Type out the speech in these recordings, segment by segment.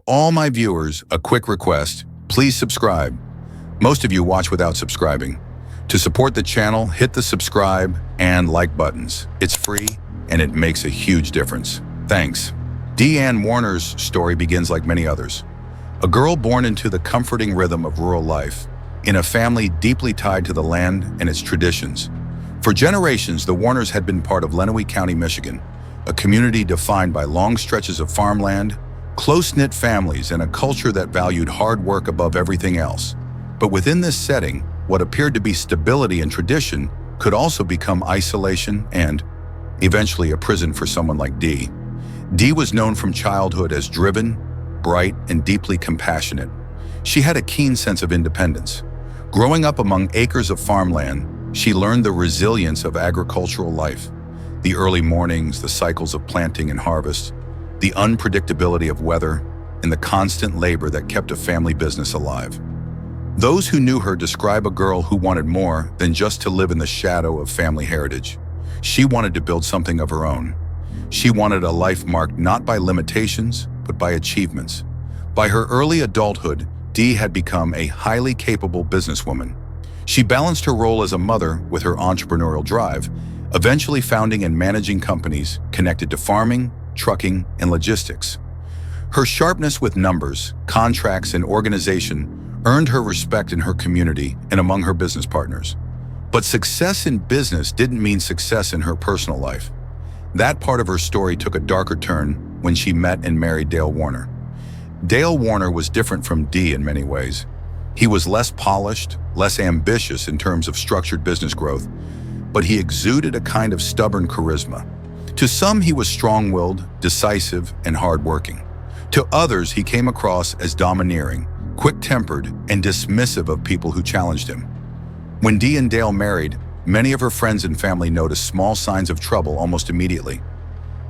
all my viewers, a quick request. Please subscribe. Most of you watch without subscribing. To support the channel, hit the subscribe and like buttons. It's free and it makes a huge difference. Thanks. Dee Ann Warner's story begins like many others. A girl born into the comforting rhythm of rural life, in a family deeply tied to the land and its traditions. For generations, the Warners had been part of Lenawee County, Michigan, a community defined by long stretches of farmland, close-knit families, and a culture that valued hard work above everything else. But within this setting, what appeared to be stability and tradition could also become isolation and, eventually, a prison for someone like Dee. Dee was known from childhood as driven, bright, and deeply compassionate. She had a keen sense of independence. Growing up among acres of farmland, she learned the resilience of agricultural life. The early mornings, the cycles of planting and harvest, the unpredictability of weather, and the constant labor that kept a family business alive. Those who knew her describe a girl who wanted more than just to live in the shadow of family heritage. She wanted to build something of her own. She wanted a life marked not by limitations, but by achievements. By her early adulthood, Dee had become a highly capable businesswoman. She balanced her role as a mother with her entrepreneurial drive, eventually founding and managing companies connected to farming, trucking, and logistics. Her sharpness with numbers, contracts, and organization earned her respect in her community and among her business partners. But success in business didn't mean success in her personal life. That part of her story took a darker turn when she met and married Dale Warner. Dale Warner was different from Dee in many ways. He was less polished, less ambitious in terms of structured business growth, but he exuded a kind of stubborn charisma. To some, he was strong-willed, decisive, and hardworking. To others, he came across as domineering, quick-tempered, and dismissive of people who challenged him. When Dee and Dale married, many of her friends and family noticed small signs of trouble almost immediately.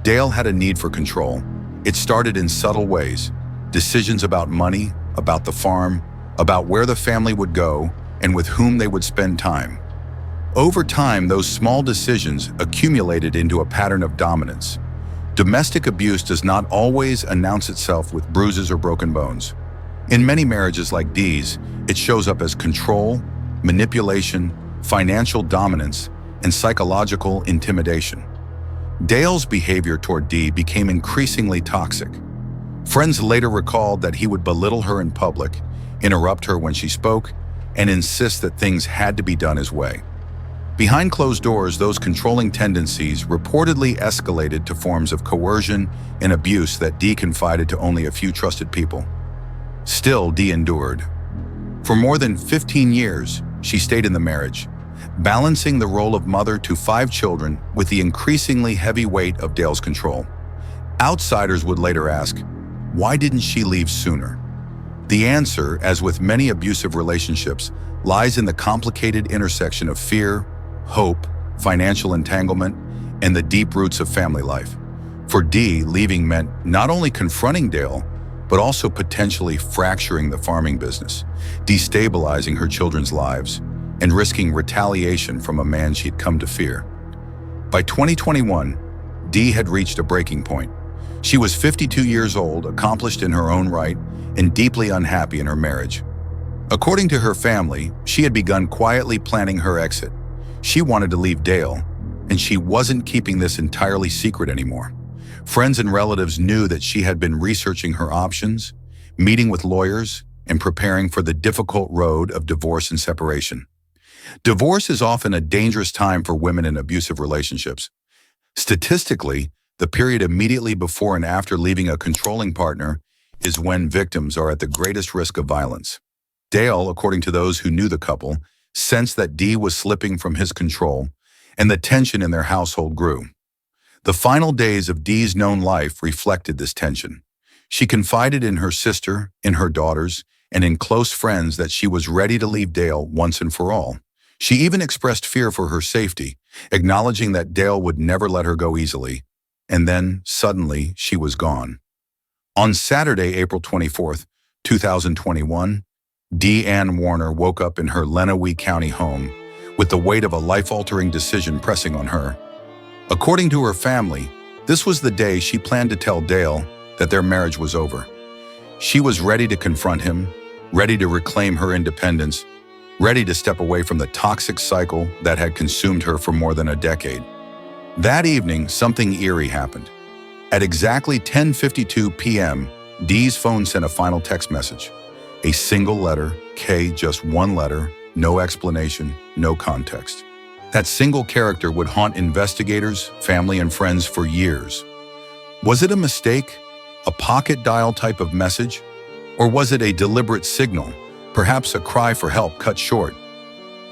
Dale had a need for control. It started in subtle ways: decisions about money, about the farm, about where the family would go, and with whom they would spend time. Over time, those small decisions accumulated into a pattern of dominance. Domestic abuse does not always announce itself with bruises or broken bones. In many marriages like Dee's, it shows up as control, manipulation, financial dominance, and psychological intimidation. Dale's behavior toward Dee became increasingly toxic. Friends later recalled that he would belittle her in public, interrupt her when she spoke, and insist that things had to be done his way. Behind closed doors, those controlling tendencies reportedly escalated to forms of coercion and abuse that Dee confided to only a few trusted people. Still, Dee endured. For more than 15 years, she stayed in the marriage, balancing the role of mother to 5 children with the increasingly heavy weight of Dale's control. Outsiders would later ask, why didn't she leave sooner? The answer, as with many abusive relationships, lies in the complicated intersection of fear, hope, financial entanglement, and the deep roots of family life. For Dee, leaving meant not only confronting Dale, but also potentially fracturing the farming business, destabilizing her children's lives, and risking retaliation from a man she'd come to fear. By 2021, Dee had reached a breaking point. She was 52 years old, accomplished in her own right, and deeply unhappy in her marriage. According to her family, she had begun quietly planning her exit. She wanted to leave Dale, and she wasn't keeping this entirely secret anymore. Friends and relatives knew that she had been researching her options, meeting with lawyers, and preparing for the difficult road of divorce and separation. Divorce is often a dangerous time for women in abusive relationships. Statistically, the period immediately before and after leaving a controlling partner is when victims are at the greatest risk of violence. Dale, according to those who knew the couple, sensed that Dee was slipping from his control, and the tension in their household grew. The final days of Dee's known life reflected this tension. She confided in her sister, in her daughters, and in close friends that she was ready to leave Dale once and for all. She even expressed fear for her safety, acknowledging that Dale would never let her go easily. And then, suddenly, she was gone. On Saturday, April 24th, 2021, Dee Ann Warner woke up in her Lenawee County home with the weight of a life-altering decision pressing on her. According to her family, this was the day she planned to tell Dale that their marriage was over. She was ready to confront him, ready to reclaim her independence, ready to step away from the toxic cycle that had consumed her for more than a decade. That evening, something eerie happened. At exactly 10:52 p.m., Dee's phone sent a final text message. A single letter, K, just one letter, no explanation, no context. That single character would haunt investigators, family, and friends for years. Was it a mistake? A pocket dial type of message? Or was it a deliberate signal, perhaps a cry for help cut short?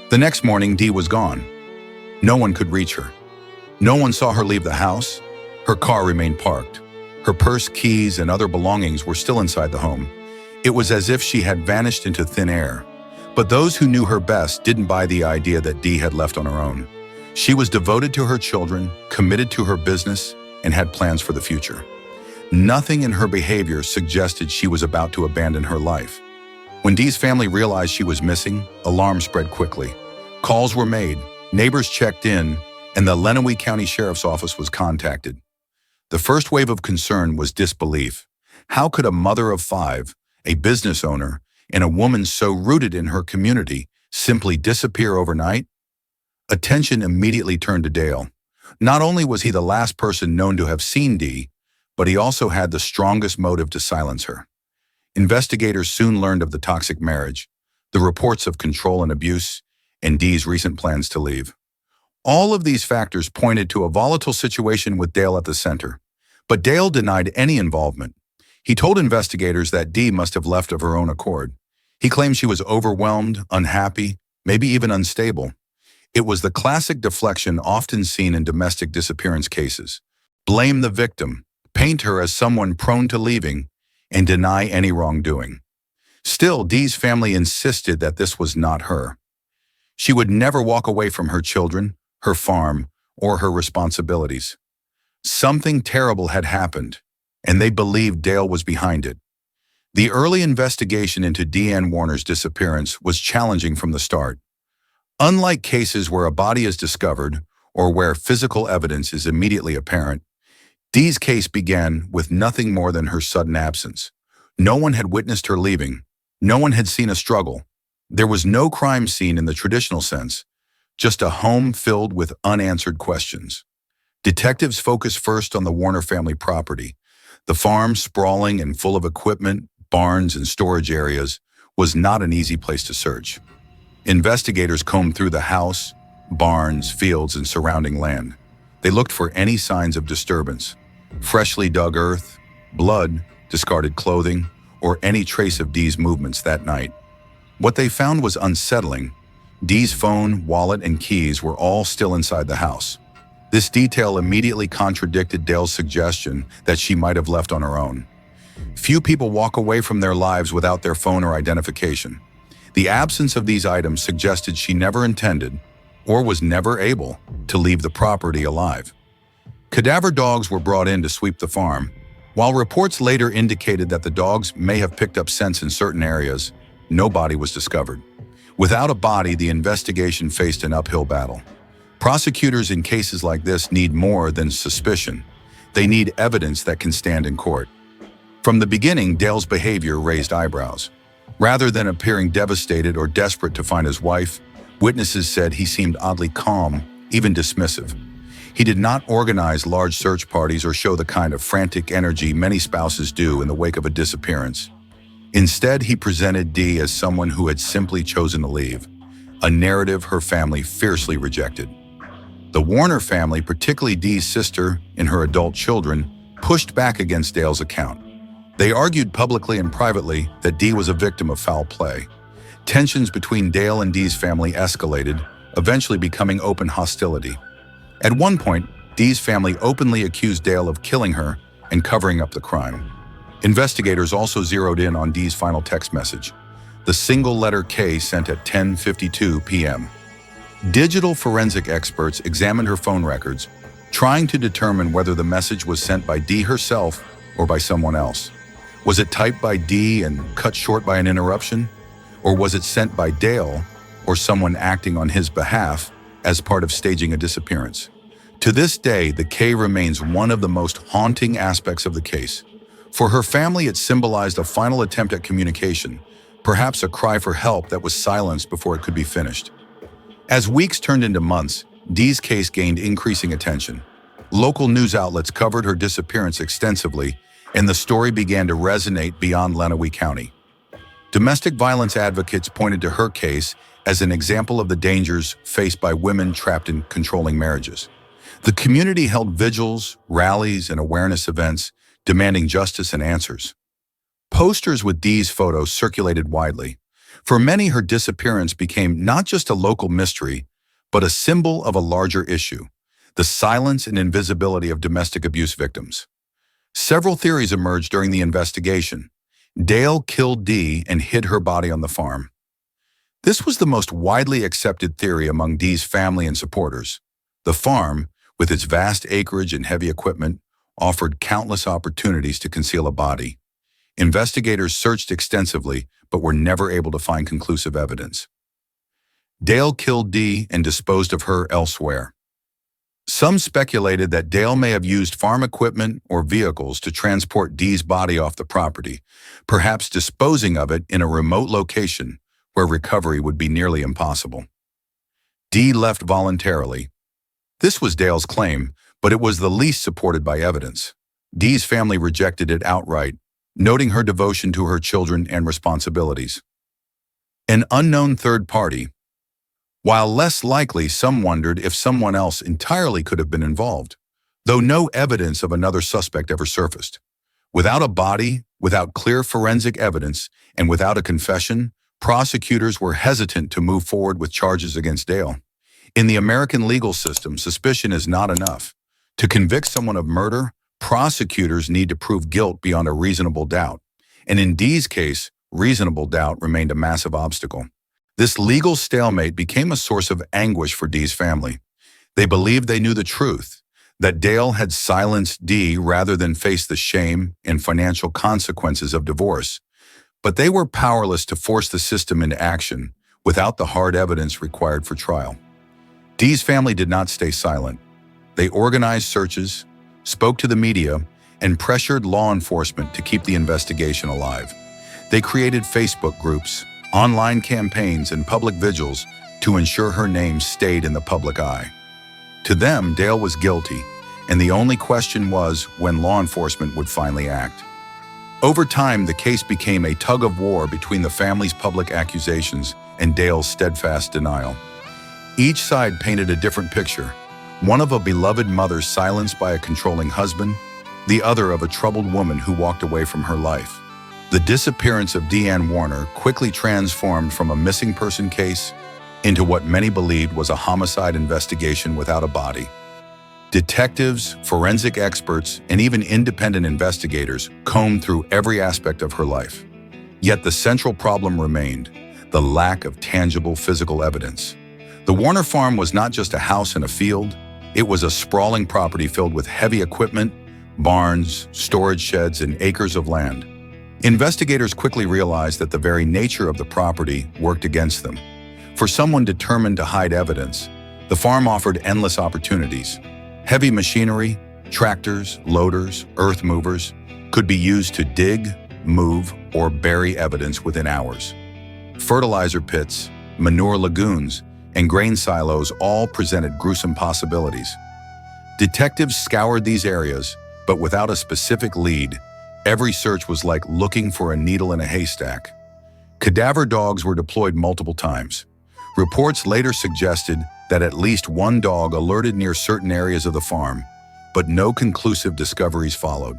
The next morning, Dee was gone. No one could reach her. No one saw her leave the house. Her car remained parked. Her purse, keys, and other belongings were still inside the home. It was as if she had vanished into thin air. But those who knew her best didn't buy the idea that Dee had left on her own. She was devoted to her children, committed to her business, and had plans for the future. Nothing in her behavior suggested she was about to abandon her life. When Dee's family realized she was missing, alarms spread quickly. Calls were made, neighbors checked in, and the Lenawee County Sheriff's Office was contacted. The first wave of concern was disbelief. How could a mother of 5, a business owner, and a woman so rooted in her community simply disappear overnight? Attention immediately turned to Dale. Not only was he the last person known to have seen Dee, but he also had the strongest motive to silence her. Investigators soon learned of the toxic marriage, the reports of control and abuse, and Dee's recent plans to leave. All of these factors pointed to a volatile situation with Dale at the center. But Dale denied any involvement. He told investigators that Dee must have left of her own accord. He claimed she was overwhelmed, unhappy, maybe even unstable. It was the classic deflection often seen in domestic disappearance cases. Blame the victim, paint her as someone prone to leaving, and deny any wrongdoing. Still, Dee's family insisted that this was not her. She would never walk away from her children, her farm, or her responsibilities. Something terrible had happened, and they believed Dale was behind it. The early investigation into Dee Ann Warner's disappearance was challenging from the start. Unlike cases where a body is discovered or where physical evidence is immediately apparent, Dee's case began with nothing more than her sudden absence. No one had witnessed her leaving. No one had seen a struggle. There was no crime scene in the traditional sense, just a home filled with unanswered questions. Detectives focused first on the Warner family property. The farm, sprawling and full of equipment, barns, and storage areas, was not an easy place to search. Investigators combed through the house, barns, fields, and surrounding land. They looked for any signs of disturbance, freshly dug earth, blood, discarded clothing, or any trace of Dee's movements that night. What they found was unsettling. Dee's phone, wallet, and keys were all still inside the house. This detail immediately contradicted Dale's suggestion that she might have left on her own. Few people walk away from their lives without their phone or identification. The absence of these items suggested she never intended, or was never able, to leave the property alive. Cadaver dogs were brought in to sweep the farm. While reports later indicated that the dogs may have picked up scents in certain areas, no body was discovered. Without a body, the investigation faced an uphill battle. Prosecutors in cases like this need more than suspicion. They need evidence that can stand in court. From the beginning, Dale's behavior raised eyebrows. Rather than appearing devastated or desperate to find his wife, witnesses said he seemed oddly calm, even dismissive. He did not organize large search parties or show the kind of frantic energy many spouses do in the wake of a disappearance. Instead, he presented Dee as someone who had simply chosen to leave, a narrative her family fiercely rejected. The Warner family, particularly Dee's sister and her adult children, pushed back against Dale's account. They argued publicly and privately that Dee was a victim of foul play. Tensions between Dale and Dee's family escalated, eventually becoming open hostility. At one point, Dee's family openly accused Dale of killing her and covering up the crime. Investigators also zeroed in on Dee's final text message, the single letter K sent at 10:52 p.m. Digital forensic experts examined her phone records, trying to determine whether the message was sent by Dee herself or by someone else. Was it typed by Dee and cut short by an interruption? Or was it sent by Dale or someone acting on his behalf as part of staging a disappearance? To this day, the K remains one of the most haunting aspects of the case. For her family, it symbolized a final attempt at communication, perhaps a cry for help that was silenced before it could be finished. As weeks turned into months, Dee's case gained increasing attention. Local news outlets covered her disappearance extensively, and the story began to resonate beyond Lenawee County. Domestic violence advocates pointed to her case as an example of the dangers faced by women trapped in controlling marriages. The community held vigils, rallies, and awareness events, demanding justice and answers. Posters with Dee's photos circulated widely. For many, her disappearance became not just a local mystery, but a symbol of a larger issue: the silence and invisibility of domestic abuse victims. Several theories emerged during the investigation. Dale killed Dee and hid her body on the farm. This was the most widely accepted theory among Dee's family and supporters. The farm, with its vast acreage and heavy equipment, offered countless opportunities to conceal a body. Investigators searched extensively, but were never able to find conclusive evidence. Dale killed Dee and disposed of her elsewhere. Some speculated that Dale may have used farm equipment or vehicles to transport Dee's body off the property, perhaps disposing of it in a remote location where recovery would be nearly impossible. Dee left voluntarily. This was Dale's claim, but it was the least supported by evidence. Dee's family rejected it outright, noting her devotion to her children and responsibilities. An unknown third party. While less likely, some wondered if someone else entirely could have been involved, though no evidence of another suspect ever surfaced. Without a body, without clear forensic evidence, and without a confession, prosecutors were hesitant to move forward with charges against Dale. In the American legal system, suspicion is not enough. To convict someone of murder, prosecutors need to prove guilt beyond a reasonable doubt. And in Dee's case, reasonable doubt remained a massive obstacle. This legal stalemate became a source of anguish for Dee's family. They believed they knew the truth, that Dale had silenced Dee rather than face the shame and financial consequences of divorce. But they were powerless to force the system into action without the hard evidence required for trial. Dee's family did not stay silent. They organized searches, spoke to the media, and pressured law enforcement to keep the investigation alive. They created Facebook groups, online campaigns, and public vigils to ensure her name stayed in the public eye. To them, Dale was guilty, and the only question was when law enforcement would finally act. Over time, the case became a tug-of-war between the family's public accusations and Dale's steadfast denial. Each side painted a different picture, one of a beloved mother silenced by a controlling husband, the other of a troubled woman who walked away from her life. The disappearance of Dee Ann Warner quickly transformed from a missing person case into what many believed was a homicide investigation without a body. Detectives, forensic experts, and even independent investigators combed through every aspect of her life. Yet the central problem remained: the lack of tangible physical evidence. The Warner farm was not just a house and a field, it was a sprawling property filled with heavy equipment, barns, storage sheds, and acres of land. Investigators quickly realized that the very nature of the property worked against them. For someone determined to hide evidence, the farm offered endless opportunities. Heavy machinery, tractors, loaders, earth movers, could be used to dig, move, or bury evidence within hours. Fertilizer pits, manure lagoons, and grain silos all presented gruesome possibilities. Detectives scoured these areas, but without a specific lead, every search was like looking for a needle in a haystack. Cadaver dogs were deployed multiple times. Reports later suggested that at least one dog alerted near certain areas of the farm, but no conclusive discoveries followed.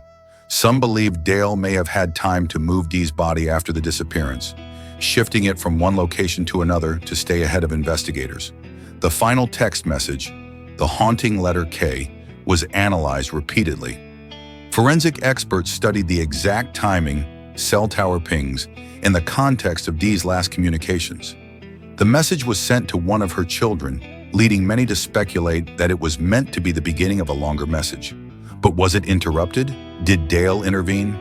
Some believed Dale may have had time to move Dee's body after the disappearance, shifting it from one location to another to stay ahead of investigators. The final text message, the haunting letter K, was analyzed repeatedly. Forensic experts studied the exact timing, cell tower pings, and the context of Dee's last communications. The message was sent to one of her children, leading many to speculate that it was meant to be the beginning of a longer message. But was it interrupted? Did Dale intervene?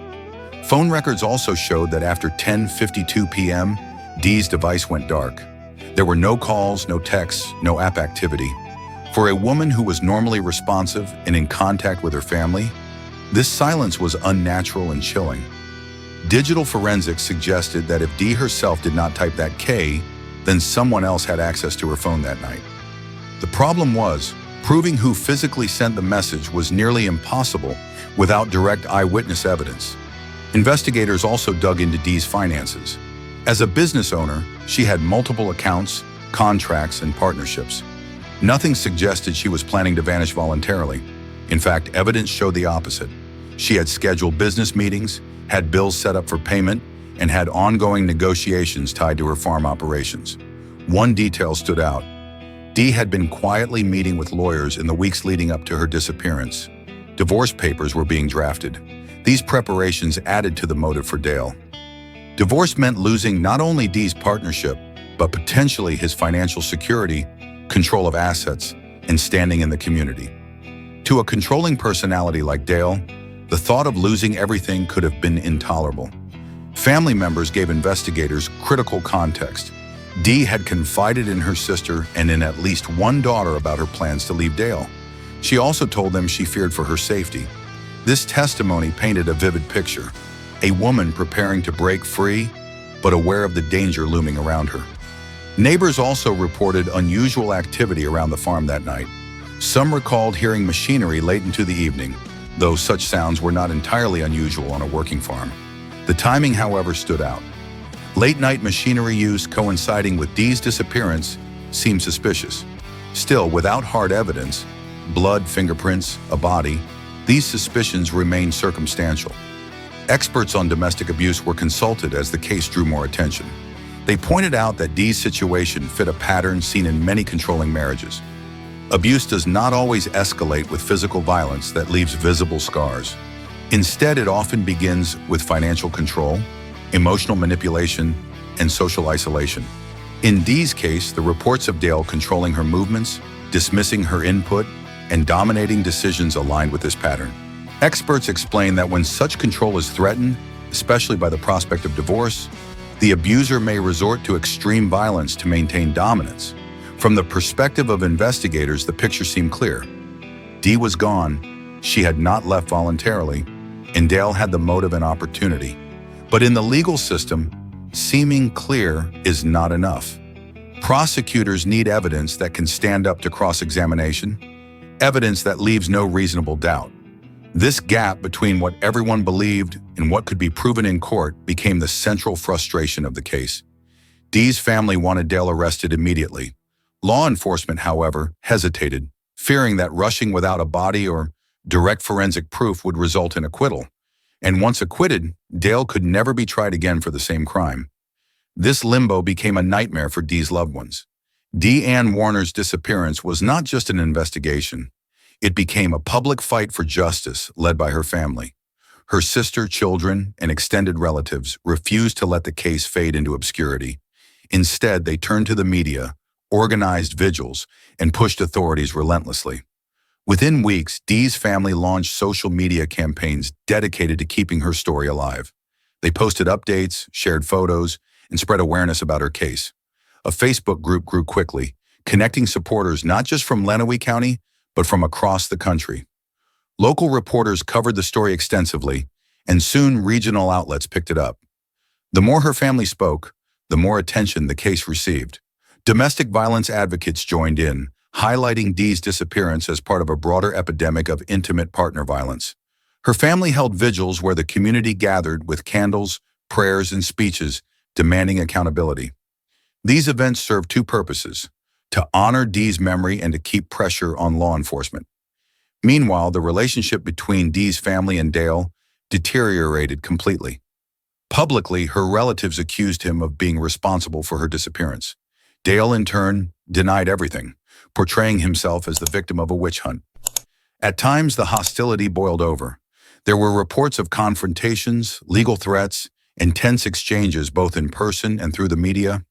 Phone records also showed that after 10:52 p.m., Dee's device went dark. There were no calls, no texts, no app activity. For a woman who was normally responsive and in contact with her family, This silence was unnatural and chilling. Digital forensics suggested that if Dee herself did not type that K, then someone else had access to her phone that night. The problem was, proving who physically sent the message was nearly impossible without direct eyewitness evidence. Investigators also dug into Dee's finances. As a business owner, she had multiple accounts, contracts, and partnerships. Nothing suggested she was planning to vanish voluntarily. In fact, evidence showed the opposite. She had scheduled business meetings, had bills set up for payment, and had ongoing negotiations tied to her farm operations. One detail stood out. Dee had been quietly meeting with lawyers in the weeks leading up to her disappearance. Divorce papers were being drafted. These preparations added to the motive for Dale. Divorce meant losing not only Dee's partnership, but potentially his financial security, control of assets, and standing in the community. To a controlling personality like Dale, the thought of losing everything could have been intolerable. Family members gave investigators critical context. Dee had confided in her sister and in at least one daughter about her plans to leave Dale. She also told them she feared for her safety. This testimony painted a vivid picture, a woman preparing to break free, but aware of the danger looming around her. Neighbors also reported unusual activity around the farm that night. Some recalled hearing machinery late into the evening, though such sounds were not entirely unusual on a working farm. The timing, however, stood out. Late-night machinery use coinciding with Dee's disappearance seemed suspicious. Still, without hard evidence, blood, fingerprints, a body, these suspicions remained circumstantial. Experts on domestic abuse were consulted as the case drew more attention. They pointed out that Dee's situation fit a pattern seen in many controlling marriages. Abuse does not always escalate with physical violence that leaves visible scars. Instead, it often begins with financial control, emotional manipulation, and social isolation. In Dee's case, the reports of Dale controlling her movements, dismissing her input, and dominating decisions aligned with this pattern. Experts explain that when such control is threatened, especially by the prospect of divorce, the abuser may resort to extreme violence to maintain dominance. From the perspective of investigators, the picture seemed clear. Dee was gone, she had not left voluntarily, and Dale had the motive and opportunity. But in the legal system, seeming clear is not enough. Prosecutors need evidence that can stand up to cross-examination, evidence that leaves no reasonable doubt. This gap between what everyone believed and what could be proven in court became the central frustration of the case. Dee's family wanted Dale arrested immediately. Law enforcement, however, hesitated, fearing that rushing without a body or direct forensic proof would result in acquittal. And once acquitted, Dale could never be tried again for the same crime. This limbo became a nightmare for Dee's loved ones. Dee Ann Warner's disappearance was not just an investigation. It became a public fight for justice led by her family. Her sister, children, and extended relatives refused to let the case fade into obscurity. Instead, they turned to the media, organized vigils, and pushed authorities relentlessly. Within weeks, Dee's family launched social media campaigns dedicated to keeping her story alive. They posted updates, shared photos, and spread awareness about her case. A Facebook group grew quickly, connecting supporters not just from Lenawee County, but from across the country. Local reporters covered the story extensively, and soon regional outlets picked it up. The more her family spoke, the more attention the case received. Domestic violence advocates joined in, highlighting Dee's disappearance as part of a broader epidemic of intimate partner violence. Her family held vigils where the community gathered with candles, prayers, and speeches, demanding accountability. These events served two purposes: to honor Dee's memory and to keep pressure on law enforcement. Meanwhile, the relationship between Dee's family and Dale deteriorated completely. Publicly, her relatives accused him of being responsible for her disappearance. Dale, in turn, denied everything, portraying himself as the victim of a witch hunt. At times, the hostility boiled over. There were reports of confrontations, legal threats, and tense exchanges both in person and through the media.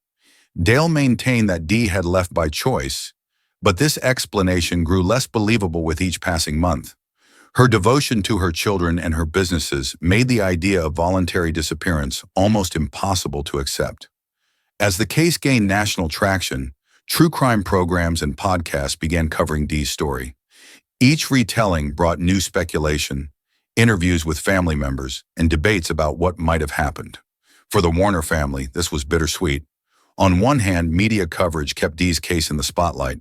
Dale maintained that Dee had left by choice, but this explanation grew less believable with each passing month. Her devotion to her children and her businesses made the idea of voluntary disappearance almost impossible to accept. As the case gained national traction, true crime programs and podcasts began covering Dee's story. Each retelling brought new speculation, interviews with family members, and debates about what might have happened. For the Warner family, this was bittersweet. On one hand, media coverage kept Dee's case in the spotlight.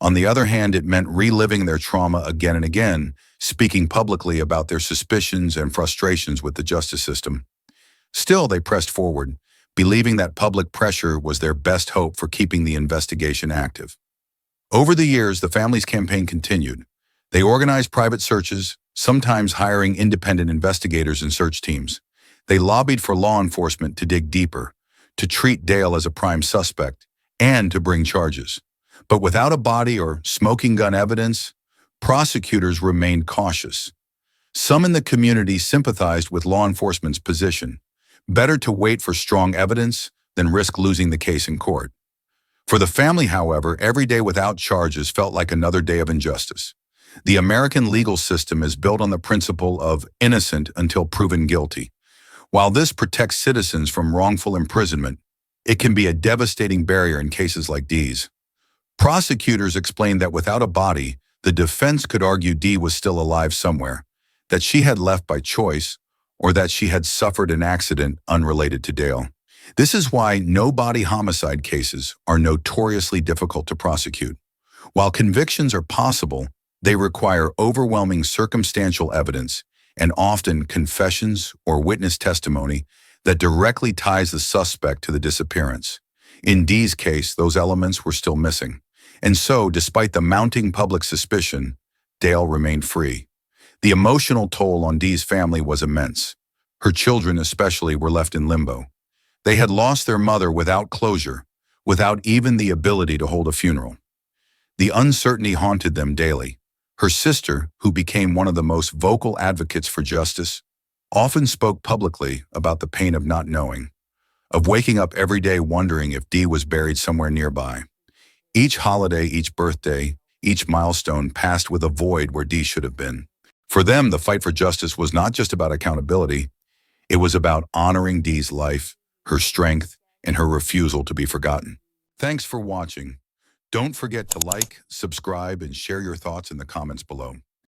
On the other hand, it meant reliving their trauma again and again, speaking publicly about their suspicions and frustrations with the justice system. Still, they pressed forward, believing that public pressure was their best hope for keeping the investigation active. Over the years, the family's campaign continued. They organized private searches, sometimes hiring independent investigators and search teams. They lobbied for law enforcement to dig deeper, to treat Dale as a prime suspect, and to bring charges. But without a body or smoking gun evidence, prosecutors remained cautious. Some in the community sympathized with law enforcement's position. Better to wait for strong evidence than risk losing the case in court. For the family, however, every day without charges felt like another day of injustice. The American legal system is built on the principle of innocent until proven guilty. While this protects citizens from wrongful imprisonment, it can be a devastating barrier in cases like Dee's. Prosecutors explained that without a body, the defense could argue Dee was still alive somewhere, that she had left by choice, or that she had suffered an accident unrelated to Dale. This is why no-body homicide cases are notoriously difficult to prosecute. While convictions are possible, they require overwhelming circumstantial evidence and often confessions or witness testimony that directly ties the suspect to the disappearance. In Dee's case, those elements were still missing. And so, despite the mounting public suspicion, Dale remained free. The emotional toll on Dee's family was immense. Her children especially were left in limbo. They had lost their mother without closure, without even the ability to hold a funeral. The uncertainty haunted them daily. Her sister, who became one of the most vocal advocates for justice, often spoke publicly about the pain of not knowing, of waking up every day wondering if Dee was buried somewhere nearby. Each holiday, each birthday, each milestone passed with a void where Dee should have been. For them, the fight for justice was not just about accountability. It was about honoring Dee's life, her strength, and her refusal to be forgotten. Thanks for watching. Don't forget to like, subscribe, and share your thoughts in the comments below.